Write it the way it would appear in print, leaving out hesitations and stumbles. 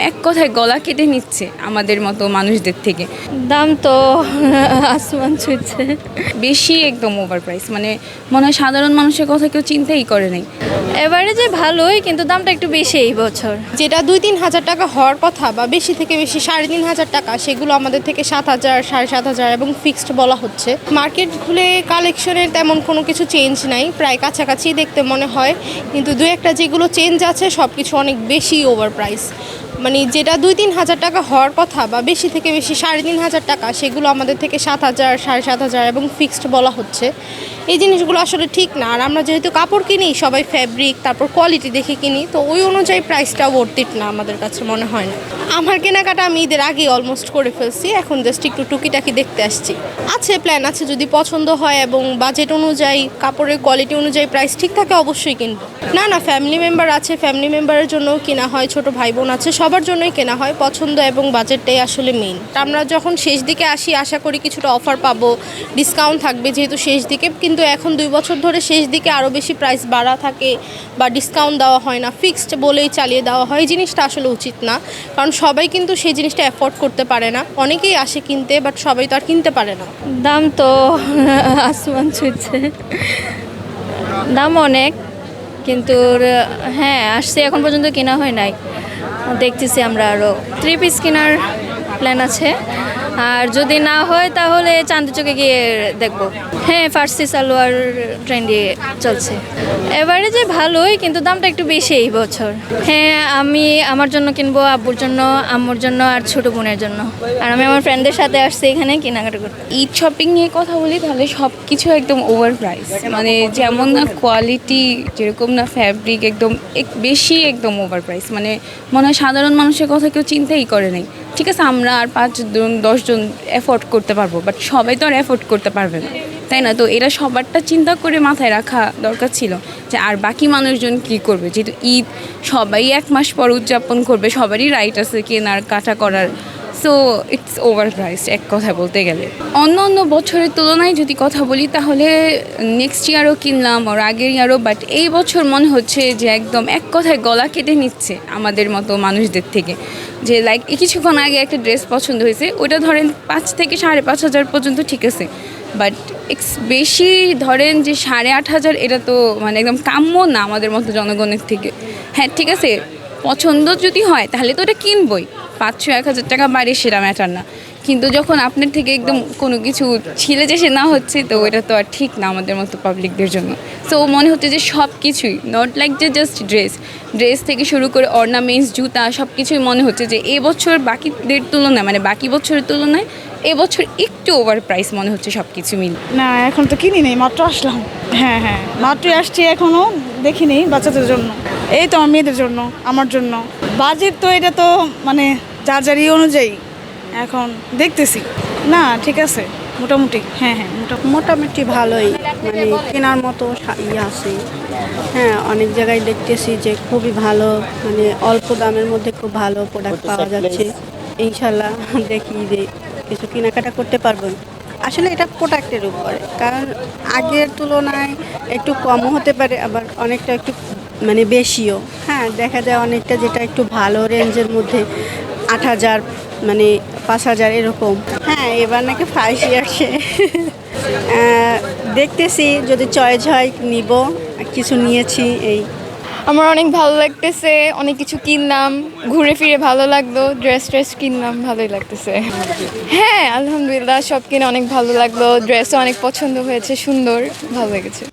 এক কথায় গলা কেটে নিচ্ছে আমাদের মতো মানুষদের থেকে। দাম তো আসমান ছুঁচ্ছে, বেশি একদম ওভার প্রাইস, মানে মনে হয় সাধারণ মানুষের কথা কেউ চিন্তাই করে নাই। এবারে যে ভালোই, কিন্তু দামটা একটু বেশি এই বছর। যেটা 2-3 হাজার টাকা হওয়ার কথা বা বেশি থেকে বেশি 3,500 টাকা, সেগুলো আমাদের থেকে 7,000, 7,500 এবং ফিক্সড বলা হচ্ছে। মার্কেট ঘুরে কালেকশনের তেমন কোনো কিছু চেঞ্জ নাই, প্রায় কাছাকাছি দেখতে মনে হয়, কিন্তু দু একটা যেগুলো চেঞ্জ আছে সব কিছু অনেক বেশি ওভার প্রাইস। মানে যেটা 2-3 হাজার টাকা হওয়ার কথা বা বেশি থেকে বেশি 3,500 টাকা, সেগুলো আমাদের থেকে 7,000, 7,500 এবং ফিক্সড বলা হচ্ছে। এই জিনিসগুলো আসলে ঠিক না। আর আমরা যেহেতু কাপড় কিনি সবাই ফ্যাব্রিক তারপর কোয়ালিটি দেখে কিনি, তো ওই অনুযায়ী প্রাইসটা ওর্থিট না আমাদের কাছে মনে হয় না। আমার কেনাকাটা আমি ঈদের আগেই অলমোস্ট করে ফেলছি, এখন জাস্ট একটু টুকিটাকি দেখতে আসছি। আছে প্ল্যান আছে, যদি পছন্দ হয় এবং বাজেট অনুযায়ী কাপড়ের কোয়ালিটি অনুযায়ী প্রাইস ঠিক থাকে অবশ্যই কিনবো। না, ফ্যামিলি মেম্বার আছে, ফ্যামিলি মেম্বারের জন্যও কেনা হয়, ছোট ভাই বোন আছে, সবার জন্যই কেনা হয়। পছন্দ এবং বাজেটটাই আসলে মেইন। আমরা যখন শেষ দিকে আসি আশা করি কিছুটা অফার পাবো, ডিসকাউন্ট থাকবে যেহেতু শেষ দিকে, কিন্তু এখন 2 বছর ধরে শেষ দিকে আরও বেশি প্রাইস বাড়া থাকে বা ডিসকাউন্ট দেওয়া হয় না, ফিক্সড বলেই চালিয়ে দেওয়া হয়। এই জিনিসটা আসলে উচিত না, কারণ সবাই কিন্তু সেই জিনিসটা অ্যাফোর্ড করতে পারে না। অনেকেই আসে কিনতে, বাট সবাই তো আর কিনতে পারে না। দাম তো আসমান ছুঁচ্ছে, দাম অনেক, কিন্তু হ্যাঁ আসছে, এখন পর্যন্ত কেনা হয় নাই। দেখতেছি আমরা আরও 3 পিস কেনার প্ল্যান আছে, আর যদি না হয় তাহলে চাঁদচকে গিয়ে দেখব। হ্যাঁ, ফার্সি সালোয়ার ট্রেন্ডে চলছে। এবারে যে ভালোই, কিন্তু দামটা একটু বেশি এই বছর। হ্যাঁ, আমি আমার জন্য কিনবো, আব্বুর জন্য, আম্মুর জন্য আর ছোট বোনের জন্য। আর আমি আমার ফ্রেন্ডদের সাথে আসছি এখানে কেনাকাটা করতে। ঈদ শপিং নিয়ে কথা বলি তাহলে সব কিছু একদম ওভার প্রাইস, মানে যেমন না কোয়ালিটি, যেরকম না ফ্যাব্রিক, একদম বেশি একদম ওভার প্রাইস। মানে মনে হয় সাধারণ মানুষের কথা কেউ চিন্তাই করে নাই। ঠিক আছে, আমরা আর 5 জন 10 জন অ্যাফোর্ড করতে পারবো, বাট সবাই তো আর অ্যাফোর্ড করতে পারবে না, তাই না? তো এরা সবারটা চিন্তা করে মাথায় রাখা দরকার ছিল যে আর বাকি মানুষজন কী করবে, যেহেতু ঈদ সবাই 1 মাস পর উদযাপন করবে, সবারই রাইট আছে কেনার কাটা করার। সো ইটস ওভার প্রাইস এক কথায় বলতে গেলে। অন্য বছরের তুলনায় যদি কথা বলি তাহলে নেক্সট ইয়ারও কিনলাম, ওর আগের ইয়ারও, বাট এই বছর মনে হচ্ছে যে একদম এক কথায় গলা কেটে নিচ্ছে আমাদের মতো মানুষদের থেকে। যে লাইক কিছুক্ষণ আগে একটা ড্রেস পছন্দ হয়েছে, ওটা ধরেন 5 থেকে 5,500 পর্যন্ত ঠিক আছে, বাট বেশি ধরেন যে 8,500, এটা তো মানে একদম কাম্য না আমাদের মতো জনগণের থেকে। হ্যাঁ ঠিক আছে, পছন্দ যদি হয় তাহলে তো ওটা কিনবই, 500-1,000 টাকা বাড়ে সেটা ম্যাটার না, কিন্তু যখন আপনার থেকে একদম কোনো কিছু ছিলে যে না হচ্ছে, তো এটা তো আর ঠিক না আমাদের মতো পাবলিকদের জন্য। সো মনে হচ্ছে যে সব কিছুই নট লাইক যে জাস্ট ড্রেস থেকে শুরু করে অর্নামেন্টস, জুতা, সব কিছুই মনে হচ্ছে যে এবছর বাকিদের তুলনায়, মানে বাকি বছরের তুলনায় এবছর একটু ওভার প্রাইস মনে হচ্ছে সব কিছু মিলে। না, এখন তো কিনি নেই, মাত্র আসলাম। হ্যাঁ, মাত্রই আসছি, এখনও দেখিনি বাচ্চাদের জন্য, এই তো আমার মেয়েদের জন্য, আমার জন্য। বাজেট তো এটা তো মানে যার অনুযায়ী এখন দেখতেছি। না ঠিক আছে, মোটামুটি। হ্যাঁ, মোটামুটি ভালোই, মানে কেনার মতো আছে। হ্যাঁ, অনেক জায়গায় দেখতেছি যে খুবই ভালো, মানে অল্প দামের মধ্যে খুব ভালো প্রোডাক্ট পাওয়া যাচ্ছে। ইনশাল্লাহ দেখি যে কিছু কেনাকাটা করতে পারবো। আসলে এটা প্রোডাক্টের উপরে, কারণ আগের তুলনায় একটু কমও হতে পারে, আবার অনেকটা একটু মানে বেশিও। হ্যাঁ, দেখা যায় অনেকটা যেটা একটু ভালো রেঞ্জের মধ্যে 8,000, মানে 5,000 এরকম। হ্যাঁ, এবার নাকি ফাইসি আসে। দেখতেছি যদি চয়েস হয় নিব, কিছু নিয়েছি এই। আমার অনেক ভালো লাগতেছে, অনেক কিছু কিনলাম, ঘুরে ফিরে ভালো লাগলো, ড্রেস কিনলাম, ভালোই লাগতেছে। হ্যাঁ আলহামদুলিল্লাহ, সব কিনে অনেক ভালো লাগলো, ড্রেসও অনেক পছন্দ হয়েছে, সুন্দর, ভালো লেগেছে।